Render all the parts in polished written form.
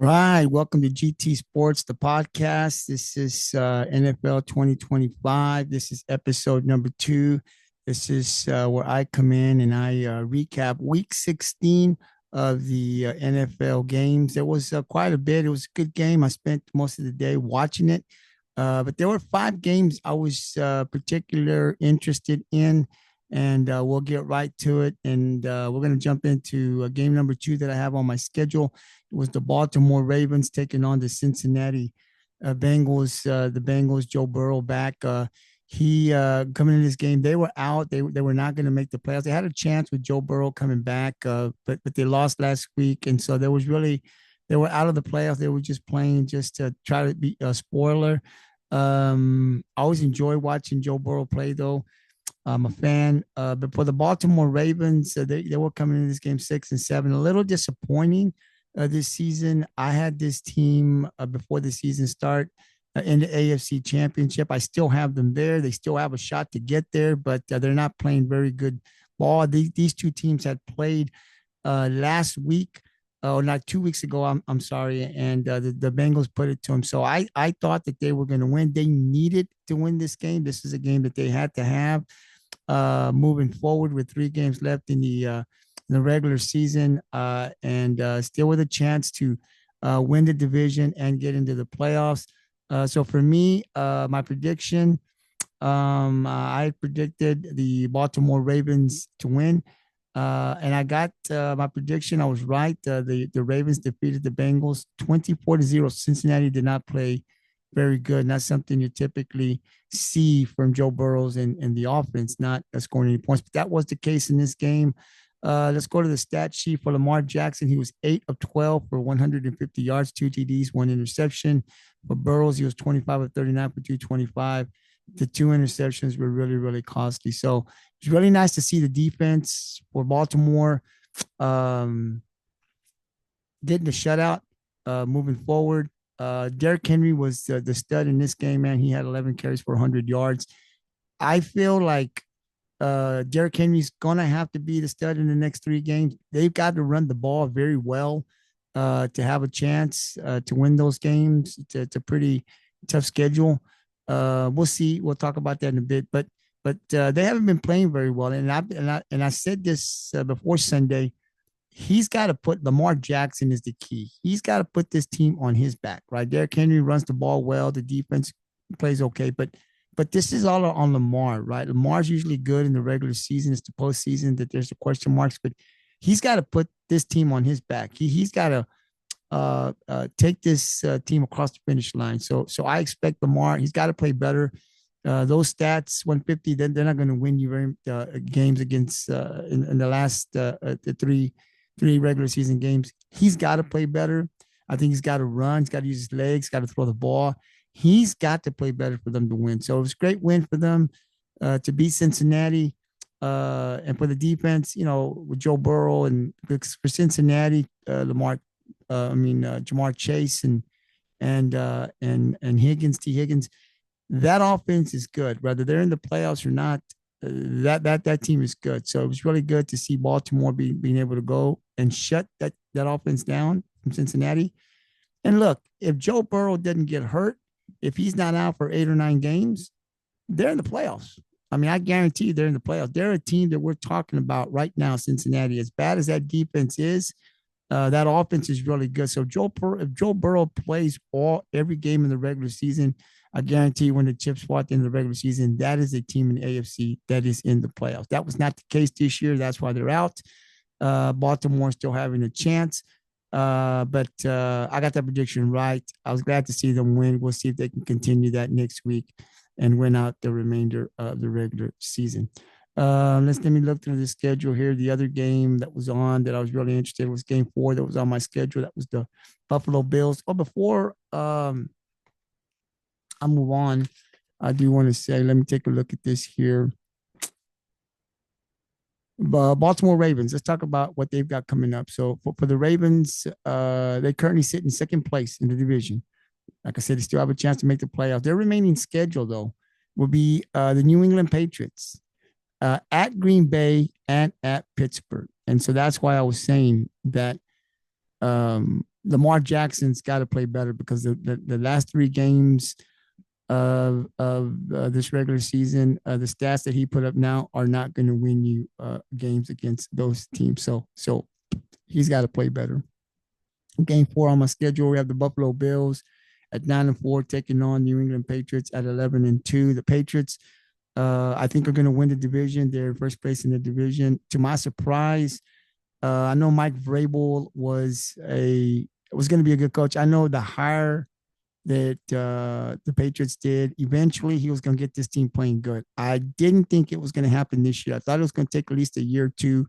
Right. Welcome to GT Sports, the podcast. This is NFL 2025. This is episode number 2. This is where I come in and I recap week 16 of the NFL games. There was quite a bit. It was a good game. I spent most of the day watching it. But there were 5 games I was particular interested in, and we'll get right to it. And we're going to jump into game number 2 that I have on my schedule. It was the Baltimore Ravens taking on the Cincinnati Bengals. The Bengals, Joe Burrow back. He coming in this game, they were out. They were not going to make the playoffs. They had a chance with Joe Burrow coming back, but they lost last week, and so there was really they were out of the playoffs. They were just playing just to try to be a spoiler. I always enjoy watching Joe Burrow play, though. I'm a fan. But for the Baltimore Ravens, they were coming in this game 6-7. A little disappointing this season. I had this team before the season start in the AFC Championship. I still have them there. They still have a shot to get there, but they're not playing very good ball. These two teams had played last week, or not 2 weeks ago. I'm sorry, and the Bengals put it to them. So I thought that they were going to win. They needed to win this game. This is a game that they had to have moving forward with 3 games left in the regular season, and still with a chance to win the division and get into the playoffs. So for me, my prediction, I predicted the Baltimore Ravens to win. And I got my prediction. I was right. The Ravens defeated the Bengals 24-0. Cincinnati did not play very good. Not something you typically see from Joe Burrows and the offense, not scoring any points. But that was the case in this game. Let's go to the stat sheet for Lamar Jackson. He was 8 of 12 for 150 yards, 2 TDs, 1 interception. For Burrows, he was 25 of 39 for 225. The 2 interceptions were really, really costly. So it's really nice to see the defense for Baltimore getting the shutout moving forward. Derrick Henry was the stud in this game, man. He had 11 carries for 100 yards. I feel like Derrick Henry's going to have to be the stud in the next 3 games. They've got to run the ball very well to have a chance to win those games. It's a pretty tough schedule. We'll see. We'll talk about that in a bit. But they haven't been playing very well. And I said this before Sunday. He's got to put Lamar Jackson is the key. He's got to put this team on his back, right? Derrick Henry runs the ball well. The defense plays okay, but this is all on Lamar, right? Lamar's usually good in the regular season. It's the postseason that there's the question marks, but he's got to put this team on his back. He's got to take this team across the finish line. So I expect Lamar. He's got to play better. Those stats, 150, then they're not going to win you very games against in the last the three regular season games. He's got to play better. I think he's got to run. He's got to use his legs. Got to throw the ball. He's got to play better for them to win. So it was a great win for them to beat Cincinnati. And for the defense, with Joe Burrow and for Cincinnati, Jamar Chase and Higgins, T. Higgins, that offense is good. Whether they're in the playoffs or not, that team is good. So it was really good to see Baltimore being able to go and shut that offense down from Cincinnati. And look, if Joe Burrow doesn't get hurt, if he's not out for 8 or 9 games, they're in the playoffs. I mean, I guarantee you they're in the playoffs. They're a team that we're talking about right now, Cincinnati. As bad as that defense is, that offense is really good. So if Joe Burrow plays every game in the regular season, I guarantee you when the chips fall at the end of the regular season, that is a team in the AFC that is in the playoffs. That was not the case this year. That's why they're out. Baltimore still having a chance. But I got that prediction right. I was glad to see them win. We'll see if they can continue that next week and win out the remainder of the regular season. Let me look through the schedule here. The other game that was on that I was really interested in was game 4 that was on my schedule. That was the Buffalo Bills. Oh, before I move on, I do want to say, let me take a look at this here. Baltimore Ravens. Let's talk about what they've got coming up. So for the Ravens, they currently sit in second place in the division. Like I said, they still have a chance to make the playoffs. Their remaining schedule, though, will be the New England Patriots, at Green Bay, and at Pittsburgh. And so that's why I was saying that Lamar Jackson's got to play better because the last three games of this regular season, the stats that he put up now are not going to win you games against those teams. So he's got to play better. Game 4 on my schedule, we have the Buffalo Bills at 9-4 taking on New England Patriots at 11-2. The Patriots, I think, are going to win the division. They're first place in the division. To my surprise, I know Mike Vrabel was going to be a good coach. I know the hire that the Patriots did, eventually he was going to get this team playing good. I didn't think it was going to happen this year. I thought it was going to take at least a year or two.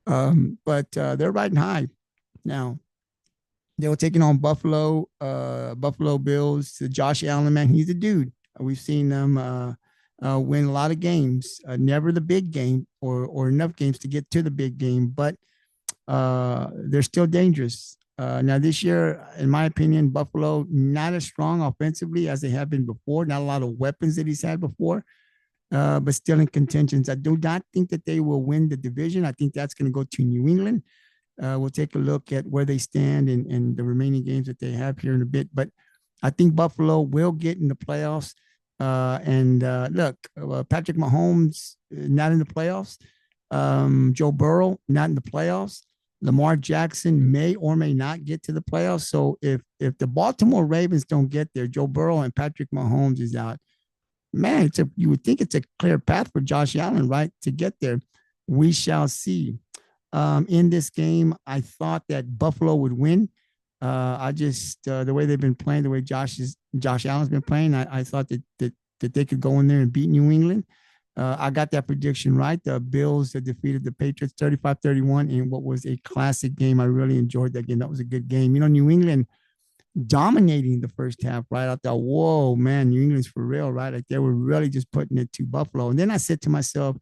But they're riding high now. They were taking on Buffalo Bills. Josh Allen, man, he's a dude. We've seen them win a lot of games. Never the big game or enough games to get to the big game, but they're still dangerous. Now this year, in my opinion, Buffalo not as strong offensively as they have been before. Not a lot of weapons that he's had before, but still in contentions. I do not think that they will win the division. I think that's going to go to New England. We'll take a look at where they stand and the remaining games that they have here in a bit. But I think Buffalo will get in the playoffs. Look, Patrick Mahomes not in the playoffs. Joe Burrow not in the playoffs. Lamar Jackson may or may not get to the playoffs. So if the Baltimore Ravens don't get there, Joe Burrow and Patrick Mahomes is out. Man, you would think it's a clear path for Josh Allen, right, to get there. We shall see. In this game, I thought that Buffalo would win. I just the way they've been playing, the way Josh Allen's been playing, I thought that they could go in there and beat New England. I got that prediction right. The Bills defeated the Patriots 35-31 in what was a classic game. I really enjoyed that game. That was a good game. New England dominating the first half, right? I thought, whoa, man, New England's for real, right? Like they were really just putting it to Buffalo. And then I said to myself,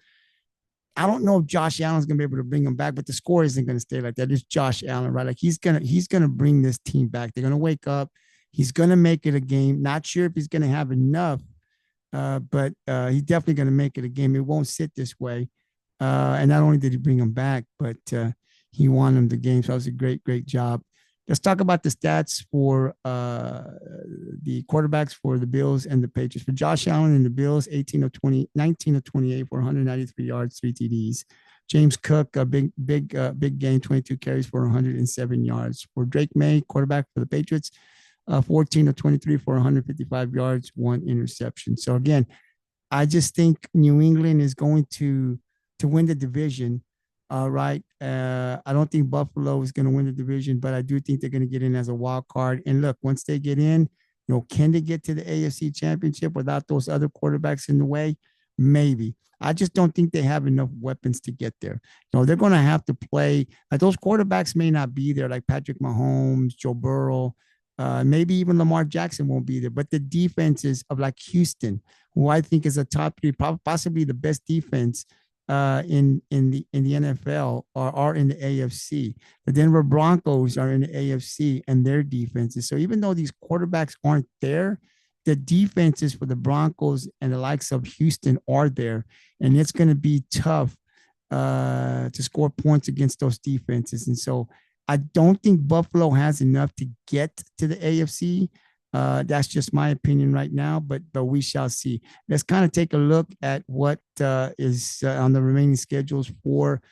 I don't know if Josh Allen's gonna be able to bring them back, but the score isn't gonna stay like that. It's Josh Allen, right? Like he's gonna bring this team back. They're gonna wake up. He's gonna make it a game. Not sure if he's gonna have enough, but he's definitely gonna make it a game. It won't sit this way. And not only did he bring them back, but he won them the game. So that was a great job. Let's talk about the stats for the quarterbacks for the Bills and the Patriots. For Josh Allen and the Bills, 18 of 20, 19 of 28 for 193 yards, 3 TDs. James Cook, a big game, 22 carries for 107 yards. For Drake May, quarterback for the Patriots, 14 of 23 for 155 yards, 1 interception. So again, I just think New England is going to win the division. Right. I don't think Buffalo is going to win the division, but I do think they're going to get in as a wild card. And look, once they get in, can they get to the AFC Championship without those other quarterbacks in the way? Maybe. I just don't think they have enough weapons to get there. They're going to have to play. Those quarterbacks may not be there, like Patrick Mahomes, Joe Burrow, maybe even Lamar Jackson won't be there. But the defenses of like Houston, who I think is a top 3, possibly the best defense in the NFL are in the AFC. The Denver Broncos are in the AFC and their defenses. So even though these quarterbacks aren't there, the defenses for the Broncos and the likes of Houston are there, and it's going to be tough to score points against those defenses. And so I don't think Buffalo has enough to get to the AFC. That's just my opinion right now, but we shall see. Let's kind of take a look at what is on the remaining schedules for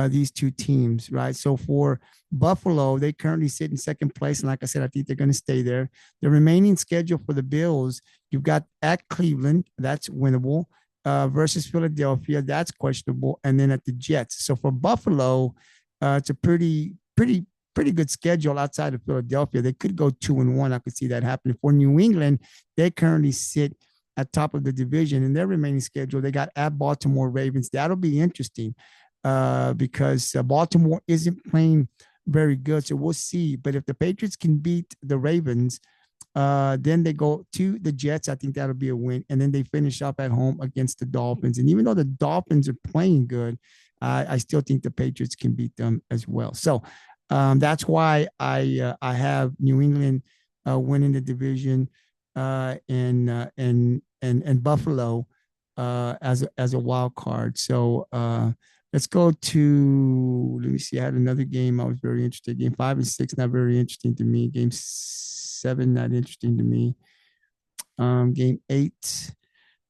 these two teams, right? So for Buffalo, they currently sit in second place, and like I said, I think they're going to stay there. The remaining schedule for the Bills, you've got at Cleveland, that's winnable, versus Philadelphia, that's questionable, and then at the Jets. So for Buffalo, it's a pretty good schedule outside of Philadelphia. They could go 2-1. I could see that happening. For New England, they currently sit at top of the division. In their remaining schedule, they got at Baltimore Ravens. That'll be interesting because Baltimore isn't playing very good. So we'll see. But if the Patriots can beat the Ravens, then they go to the Jets. I think that'll be a win. And then they finish up at home against the Dolphins. And even though the Dolphins are playing good, I still think the Patriots can beat them as well. So that's why I have New England winning the division and Buffalo as a wild card. So Let's go to, let me see. I had another game I was very interested. Game 5 and 6, not very interesting to me. Game 7, not interesting to me. Game 8,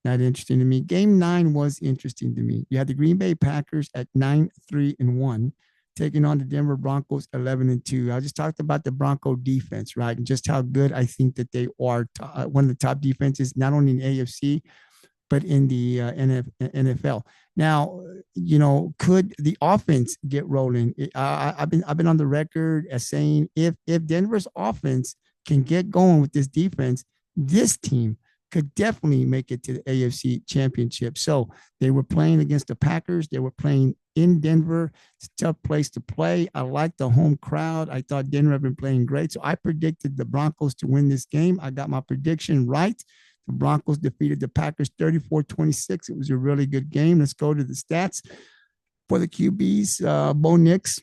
not interesting to me. Game 9 was interesting to me. You had the Green Bay Packers at 9-3-1, taking on the Denver Broncos 11-2. I just talked about the Bronco defense, right? And just how good I think that they are. One of the top defenses, not only in the AFC, but in the NFL. Now, could the offense get rolling? I've been on the record as saying if Denver's offense can get going with this defense, this team could definitely make it to the AFC Championship. So they were playing against the Packers. They were playing in Denver. It's a tough place to play. I like the home crowd. I thought Denver had been playing great. So I predicted the Broncos to win this game. I got my prediction right. The Broncos defeated the Packers 34-26. It was a really good game. Let's go to the stats for the QBs. Bo Nix,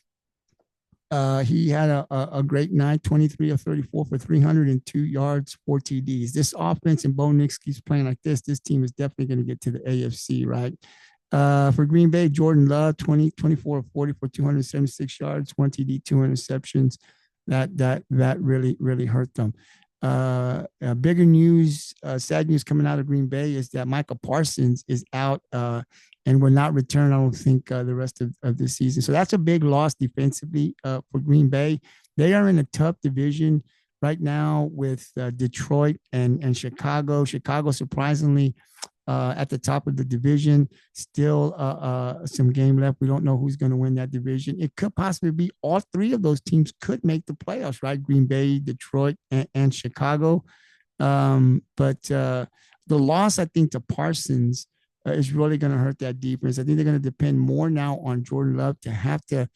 he had a great night, 23 of 34 for 302 yards, 4 TDs. This offense and Bo Nix keeps playing like this team is definitely going to get to the AFC, right? For Green Bay, Jordan Love, 24 of 40 for 276 yards, 1 TD, 2 interceptions. That really, really hurt them. Bigger news, sad news coming out of Green Bay is that Michael Parsons is out and will not return, I don't think, the rest of the season. So that's a big loss defensively for Green Bay. They are in a tough division right now with Detroit and Chicago. Chicago, surprisingly, at the top of the division. Still some game left. We don't know who's going to win that division. It could possibly be all three of those teams could make the playoffs, right? Green Bay, Detroit, and Chicago. But the loss, I think, to Parsons is really going to hurt that defense. I think they're going to depend more now on Jordan Love to have to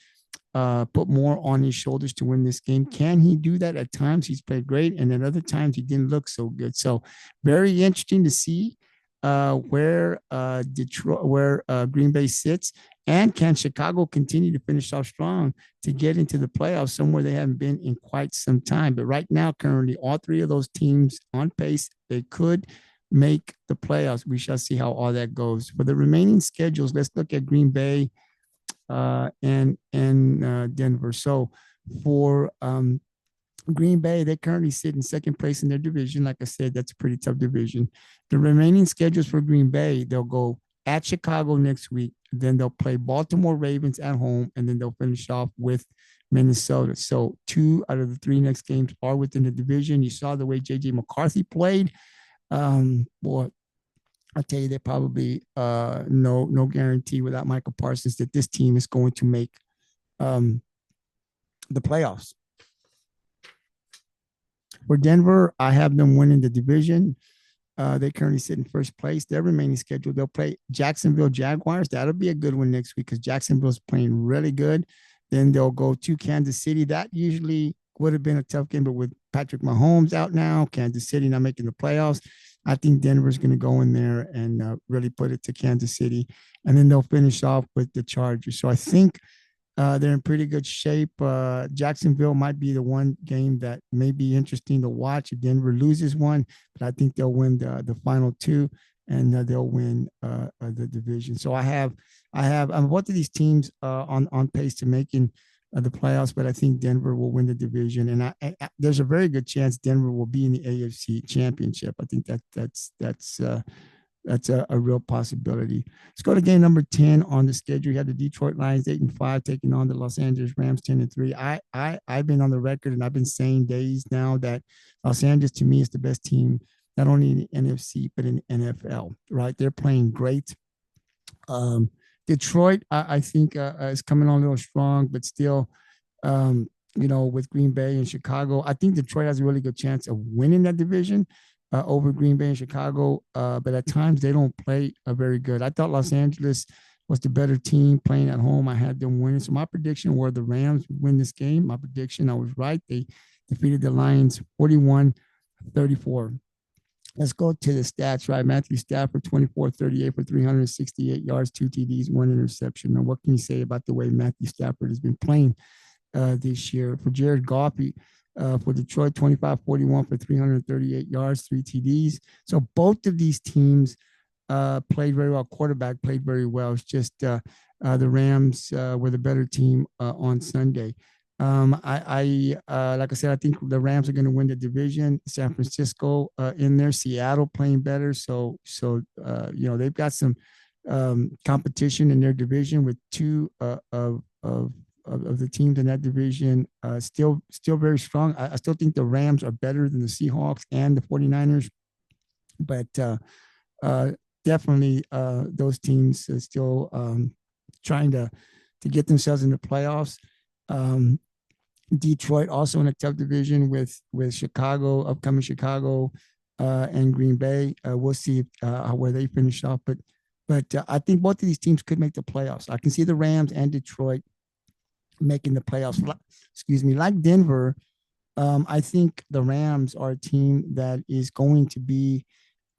put more on his shoulders to win this game. Can he do that? At times he's played great, and at other times he didn't look so good. So very interesting to see where Green Bay sits, and can Chicago continue to finish off strong to get into the playoffs, somewhere they haven't been in quite some time. But right now, currently, all three of those teams on pace, they could make the playoffs. We shall see how all that goes. For the remaining schedules, let's look at Green Bay and Denver. So for Green Bay, they currently sit in second place in their division. Like I said, that's a pretty tough division. The remaining schedules for Green Bay, they'll go at Chicago next week. Then they'll play Baltimore Ravens at home, and then they'll finish off with Minnesota. So 2 out of the 3 next games are within the division. You saw the way J.J. McCarthy played. Boy, I'll tell you, they probably no guarantee without Michael Parsons that this team is going to make the playoffs. For Denver, I have them winning the division. They currently sit in first place. Their remaining schedule, they'll play Jacksonville Jaguars. That'll be a good one next week because Jacksonville's playing really good. Then they'll go to Kansas City. That usually would have been a tough game, but with Patrick Mahomes out now, Kansas City not making the playoffs, I think Denver's going to go in there and really put it to Kansas City. And then they'll finish off with the Chargers. So I think they're in pretty good shape. Jacksonville might be the one game that may be interesting to watch if Denver loses one, but I think they'll win the final 2, and they'll win the division. So I have both of these teams on pace to making the playoffs, but I think Denver will win the division, and I there's a very good chance Denver will be in the AFC Championship. I think that's a real possibility. Let's go to game number 10 on the schedule. You have the Detroit Lions 8-5 taking on the Los Angeles Rams 10-3. I've been on the record and I've been saying days now that Los Angeles to me is the best team, not only in the NFC but in the NFL. Right? They're playing great. Detroit, I think, is coming on a little strong, but still, with Green Bay and Chicago, I think Detroit has a really good chance of winning that division over Green Bay and Chicago. But at times they don't play very good. I thought Los Angeles was the better team playing at home. I had them winning. So my prediction were the Rams would win this game. My prediction, I was right. They defeated the Lions 41-34. Let's go to the stats, right? Matthew Stafford, 24-38 for 368 yards, 2 TDs, 1 interception. Now, what can you say about the way Matthew Stafford has been playing this year? For Jared Goff, for Detroit, 25-41 for 338 yards, 3 TDs. So both of these teams played very well. Quarterback played very well. It's just the Rams were the better team on Sunday. Like I said, I think the Rams are going to win the division. San Francisco in there, Seattle playing better. They've got some competition in their division with two of the teams in that division still very strong. I still think the Rams are better than the Seahawks and the 49ers, but uh, definitely those teams are still trying to get themselves in the playoffs. Um, Detroit also in a tough division with Chicago, upcoming Chicago, and Green Bay. We'll see where they finish off, but I think both of these teams could make the playoffs. I can see the Rams and Detroit making the playoffs. Excuse me, like Denver. I think the Rams are a team that is going to be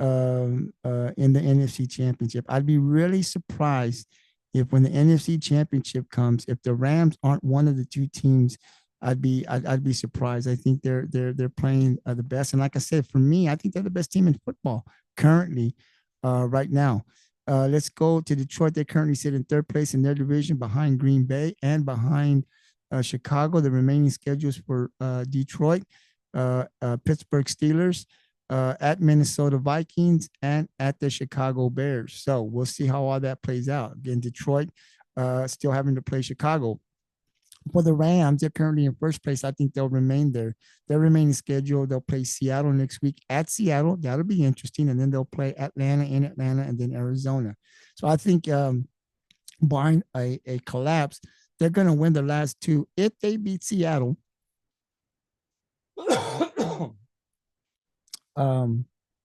in the NFC Championship. I'd be really surprised if when the NFC Championship comes, if the Rams aren't one of the two teams. I'd be surprised. I think they're playing the best, and like I said, for me, I think they're the best team in football currently, right now. Let's go to Detroit. They currently sit in third place in their division behind Green Bay and behind Chicago. The remaining schedules for Detroit, Pittsburgh Steelers, at Minnesota Vikings, and at the Chicago Bears. So we'll see how all that plays out. Again, Detroit still having to play Chicago. For the Rams, they're currently in first place. I think they'll remain there. Their remaining schedule, they'll play Seattle next week at Seattle. That'll be interesting. And then they'll play Atlanta in Atlanta and then Arizona. So I think barring a collapse, they're going to win the last two. If they beat Seattle,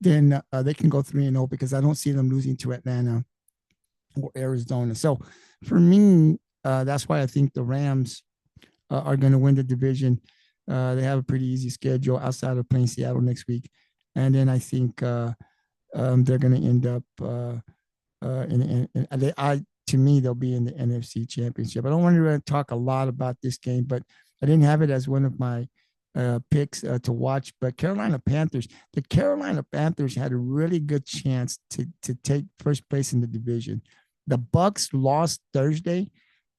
then they can go 3-0 because I don't see them losing to Atlanta or Arizona. So for me, that's why I think the Rams are going to win the division. They have a pretty easy schedule outside of playing Seattle next week. And then I think they're going to end up to me, they'll be in the NFC Championship. I don't want to really talk a lot about this game, but I didn't have it as one of my picks to watch. But the Carolina Panthers had a really good chance to take first place in the division. The Bucks lost Thursday.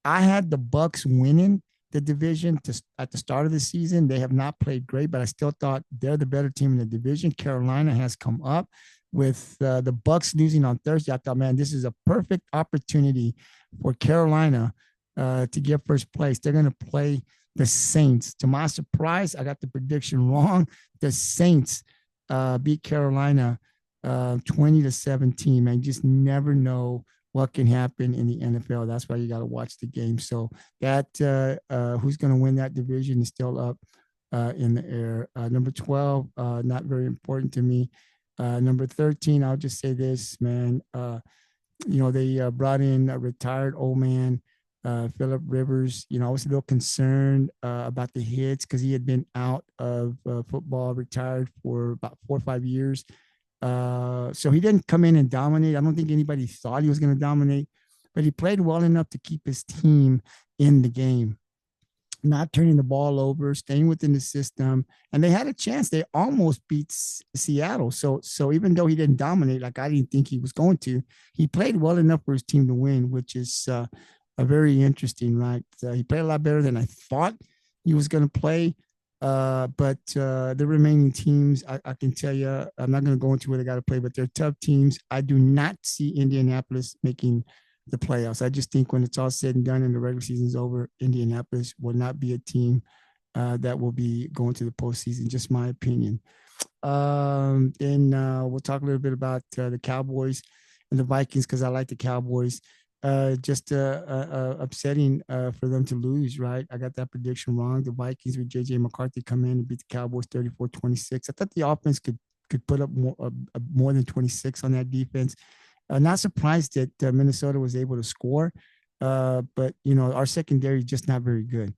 I had the Bucks winning the division at the start of the season. They have not played great, but I still thought they're the better team in the division. Carolina has come up with the Bucks losing on Thursday. I thought, man, this is a perfect opportunity for Carolina to get first place. They're going to play the Saints. To my surprise, I got the prediction wrong. The Saints beat Carolina 20-17. Man, you just never know what can happen in the NFL. That's why you got to watch the game. So that who's going to win that division is still up in the air. Number 12, not very important to me. Number 13, I'll just say this, man. They brought in a retired old man, Philip Rivers. I was a little concerned about the hits because he had been out of football, retired for about 4 or 5 years. So he didn't come in and dominate. I don't think anybody thought he was going to dominate, but he played well enough to keep his team in the game, not turning the ball over, staying within the system. And they had a chance. They almost beat Seattle. So even though he didn't dominate, like I didn't think he was going to, he played well enough for his team to win, which is a very interesting, right? He played a lot better than I thought he was going to play. But the remaining teams, I can tell you, I'm not going to go into where they got to play, but they're tough teams. I do not see Indianapolis making the playoffs. I just think when it's all said and done and the regular season is over, Indianapolis will not be a team that will be going to the postseason. Just my opinion. Then we'll talk a little bit about the Cowboys and the Vikings because I like the Cowboys. Just upsetting for them to lose, right? I got that prediction wrong. The Vikings with J.J. McCarthy come in and beat the Cowboys 34-26. I thought the offense could put up more than 26 on that defense. Not surprised that Minnesota was able to score, but, our secondary is just not very good.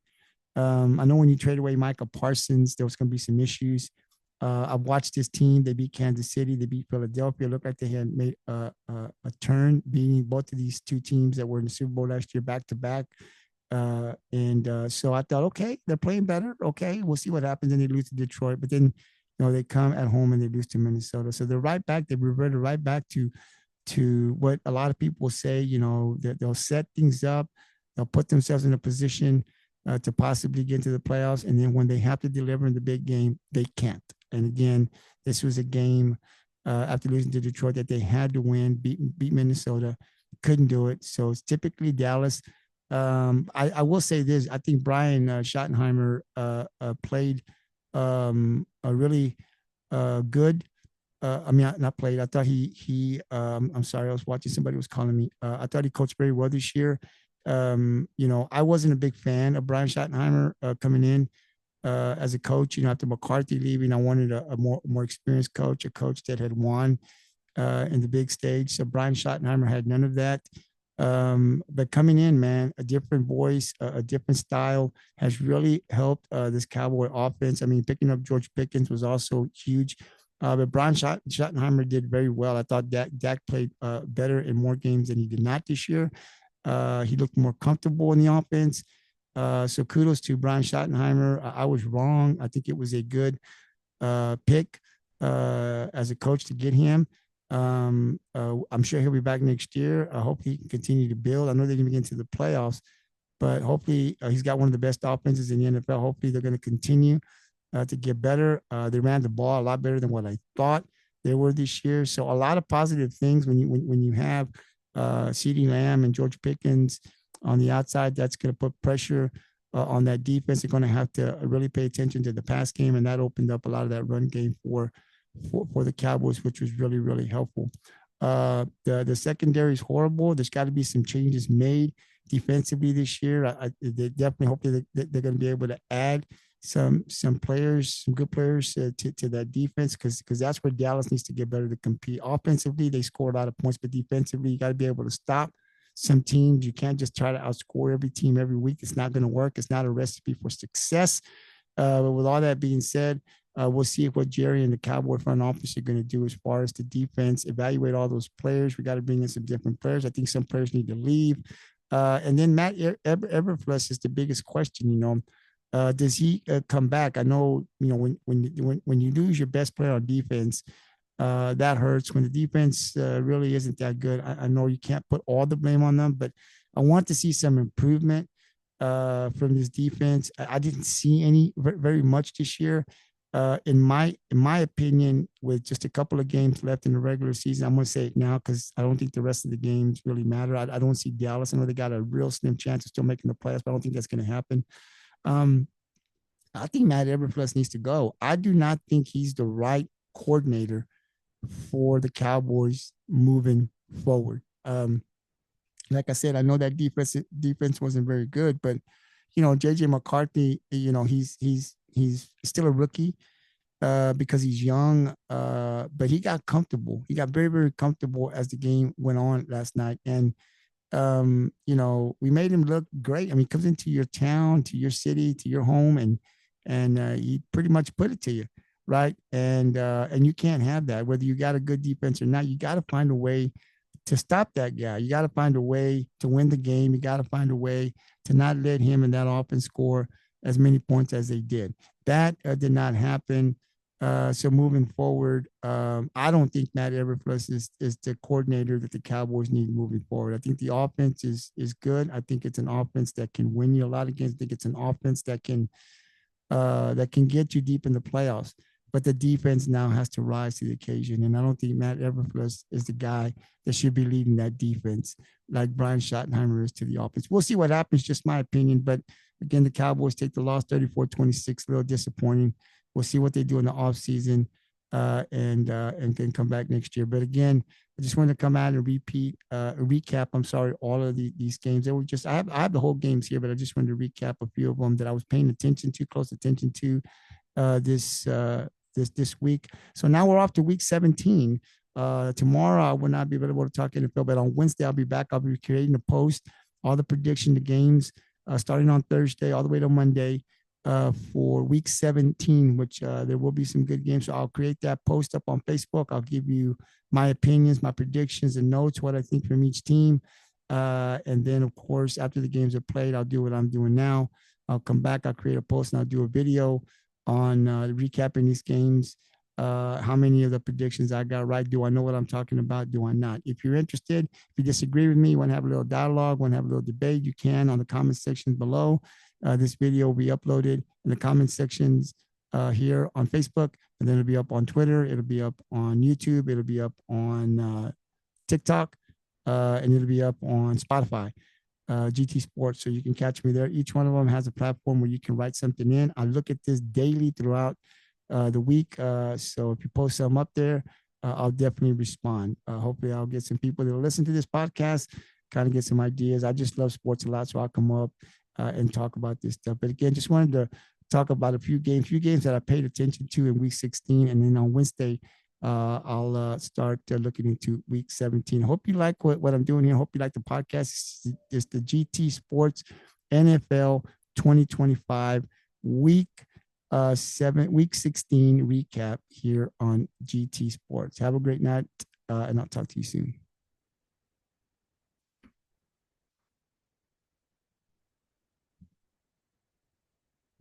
I know when you trade away Micah Parsons, there was going to be some issues. I've watched this team. They beat Kansas City. They beat Philadelphia. It looked like they had made a turn, beating both of these two teams that were in the Super Bowl last year back to back. So I thought, okay, they're playing better. Okay, we'll see what happens. And they lose to Detroit. But then, they come at home and they lose to Minnesota. So they're right back. They reverted right back to to what a lot of people say, that they'll set things up, they'll put themselves in a position to possibly get into the playoffs. And then when they have to deliver in the big game, they can't. And again, this was a game after losing to Detroit that they had to win, beat Minnesota, couldn't do it. So it's typically Dallas. I will say this: I think Brian Schottenheimer played a really good. I mean, not played. I thought he. I'm sorry, I was watching. Somebody was calling me. I thought he coached very well this year. I wasn't a big fan of Brian Schottenheimer coming in as a coach. After McCarthy leaving, I wanted a more experienced coach, a coach that had won in the big stage. So Brian Schottenheimer had none of that. But coming in, man, a different voice, a different style has really helped this Cowboy offense. I mean, picking up George Pickens was also huge. But Brian Schottenheimer did very well. I thought Dak played better in more games than he did not this year. He looked more comfortable in the offense. So kudos to Brian Schottenheimer. I was wrong. I think it was a good pick as a coach to get him. I'm sure he'll be back next year. I hope he can continue to build. I know they didn't get into the playoffs, but hopefully he's got one of the best offenses in the NFL. Hopefully they're going to continue to get better. They ran the ball a lot better than what I thought they were this year. So a lot of positive things when you have CeeDee Lamb and George Pickens on the outside. That's going to put pressure on that defense. They're going to have to really pay attention to the pass game, and that opened up a lot of that run game for the Cowboys, which was really, really helpful. The secondary is horrible. There's got to be some changes made defensively this year. They definitely hope that they're going to be able to add some players, some good players to that defense, because that's where Dallas needs to get better to compete. Offensively, they score a lot of points, but defensively, you got to be able to stop some teams. You can't just try to outscore every team every week. It's not going to work. It's not a recipe for success. But with all that being said, we'll see what Jerry and the Cowboy front office are going to do as far as the defense, evaluate all those players. We got to bring in some different players. I think some players need to leave. And then Matt Eberflus is the biggest question, does he come back? I know, when you lose your best player on defense, that hurts. When the defense really isn't that good, I know you can't put all the blame on them, but I want to see some improvement from this defense. I didn't see any very much this year. In my opinion, with just a couple of games left in the regular season, I'm going to say it now because I don't think the rest of the games really matter. I don't see Dallas. I know they got a real slim chance of still making the playoffs, but I don't think that's going to happen. I think Matt Eberflus needs to go. I do not think he's the right coordinator for the Cowboys moving forward. Like I said, I know that defense wasn't very good, but JJ McCarthy, he's still a rookie because he's young, but he got comfortable. He got very, very comfortable as the game went on last night. And, we made him look great. I mean, he comes into your town, to your city, to your home, and he pretty much put it to you, right? And you can't have that. Whether you got a good defense or not, you got to find a way to stop that guy. You got to find a way to win the game. You got to find a way to not let him and that offense score as many points as they did. That did not happen. So moving forward, I don't think Matt Eberflus is the coordinator that the Cowboys need moving forward. I think the offense is good. I think it's an offense that can win you a lot of games. I think it's an offense that can get you deep in the playoffs. But the defense now has to rise to the occasion. And I don't think Matt Eberflus is the guy that should be leading that defense like Brian Schottenheimer is to the offense. We'll see what happens, just my opinion. But again, the Cowboys take the loss 34-26, a little disappointing. We'll see what they do in the offseason and then come back next year. But again, I just wanted to come out and recap, all of these games. They were just, I have the whole games here, but I just wanted to recap a few of them that I was paying close attention to this week. So now we're off to week 17. Tomorrow I will not be available to talk NFL, but on Wednesday I'll be back. I'll be creating a post, all the prediction, the games, starting on Thursday all the way to Monday for week 17, which there will be some good games. So I'll create that post up on Facebook. I'll give you my opinions, my predictions, and notes, what I think from each team. And then, of course, after the games are played, I'll do what I'm doing now. I'll come back, I'll create a post, and I'll do a video on recapping these games how many of the predictions I got right. Do I know what I'm talking about? Do I not? If you're interested, if you disagree with me, want to have a little dialogue, want to have a little debate, you can on the comment section below. This video will be uploaded in the comment sections here on Facebook, and then it'll be up on Twitter. It'll be up on YouTube. It'll be up on TikTok, and it'll be up on Spotify. GT Sports, so you can catch me there. Each one of them has a platform where you can write something in. I look at this daily throughout the week. So if you post some up there, I'll definitely respond. Hopefully, I'll get some people that will listen to this podcast, kind of get some ideas. I just love sports a lot, so I'll come up and talk about this stuff. But again, just wanted to talk about a few games that I paid attention to in week 16. And then on Wednesday, I'll start looking into week 17. Hope you like what I'm doing here. Hope you like the podcast. It's the GT Sports NFL 2025 week 16 recap here on GT Sports. Have a great night, and I'll talk to you soon.